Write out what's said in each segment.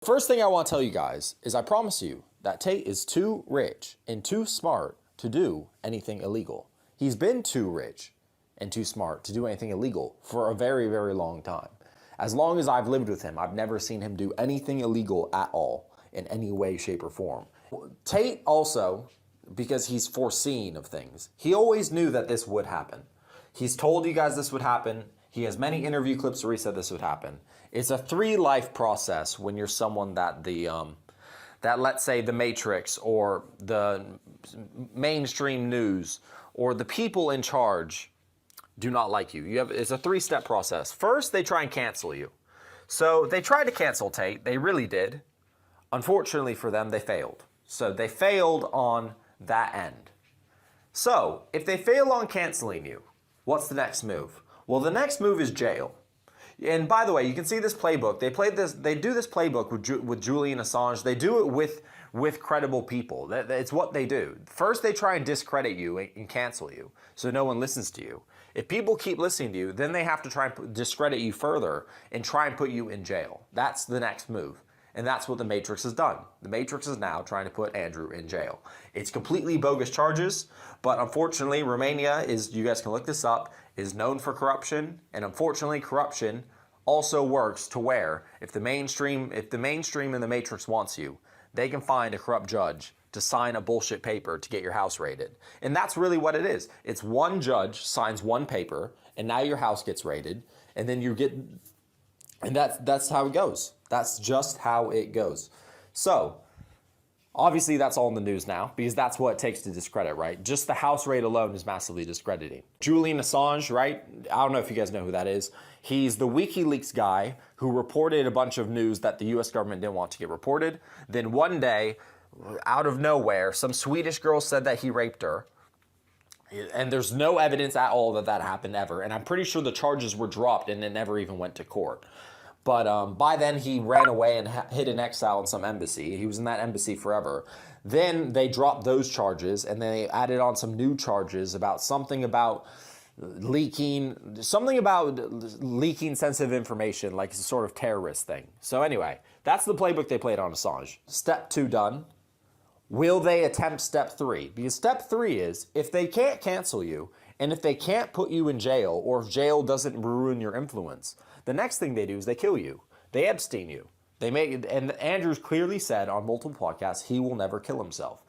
First thing I want to tell you guys is I promise you that Tate is too rich and too smart to do anything illegal. He's been too rich and too smart to do anything illegal for a very, very long time. As long as I've lived with him, I've never seen him do anything illegal at all in any way, shape, or form. Tate also, because he's foreseen of things, he always knew that this would happen. He's told you guys this would happen. He has many interview clips where he said this would happen. It's a 3-life process when you're someone that that let's say the Matrix or the mainstream news or the people in charge do not like you. It's a 3-step process. First, they try and cancel you. So they tried to cancel Tate. They really did. Unfortunately for them, they failed. So they failed on that end. So if they fail on canceling you, what's the next move? Well, the next move is jail. And by the way, you can see this playbook. They do this playbook with Julian Assange. They do it with credible people. It's what they do. First, they try and discredit you and cancel you, so no one listens to you. If people keep listening to you, then they have to try and discredit you further and try and put you in jail. That's the next move. And that's what the Matrix has done. The Matrix is now trying to put Andrew in jail. It's completely bogus charges, but unfortunately, Romania is, you guys can look this up, is known for corruption, and unfortunately, corruption also works to where if the mainstream and the Matrix wants you, they can find a corrupt judge to sign a bullshit paper to get your house raided. And that's really what it is. It's one judge signs one paper, and now your house gets raided, and then you get, and that's how it goes. That's just how it goes. So, obviously that's all in the news now, because that's what it takes to discredit, right? Just the house raid alone is massively discrediting. Julian Assange, right? I don't know if you guys know who that is. He's the WikiLeaks guy who reported a bunch of news that the US government didn't want to get reported. Then one day, out of nowhere, some Swedish girl said that he raped her. And there's no evidence at all that that happened ever. And I'm pretty sure the charges were dropped and it never even went to court. But by then he ran away and hid in exile in some embassy. He was in that embassy forever. Then they dropped those charges and they added on some new charges about something about leaking sensitive information, like it's a sort of terrorist thing. So anyway, that's the playbook they played on Assange. Step 2 done. Will they attempt step 3? Because step 3 is, if they can't cancel you, and if they can't put you in jail, or if jail doesn't ruin your influence, the next thing they do is they kill you. They Epstein you. And Andrew's clearly said on multiple podcasts he will never kill himself.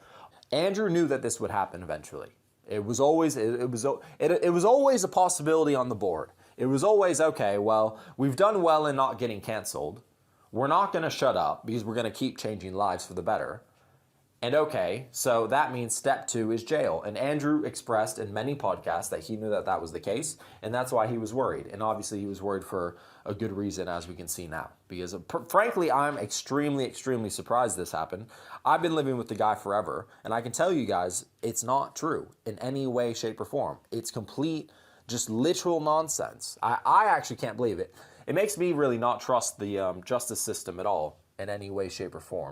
Andrew knew that this would happen eventually. It was always a possibility on the board. It was always, okay, well, we've done well in not getting canceled. We're not going to shut up because we're going to keep changing lives for the better. And okay, so that means step 2 is jail. And Andrew expressed in many podcasts that he knew that that was the case, and that's why he was worried. And obviously he was worried for a good reason, as we can see now. Because frankly, I'm extremely, extremely surprised this happened. I've been living with the guy forever, and I can tell you guys, it's not true in any way, shape, or form. It's complete, just literal nonsense. I actually can't believe it. It makes me really not trust the justice system at all in any way, shape, or form.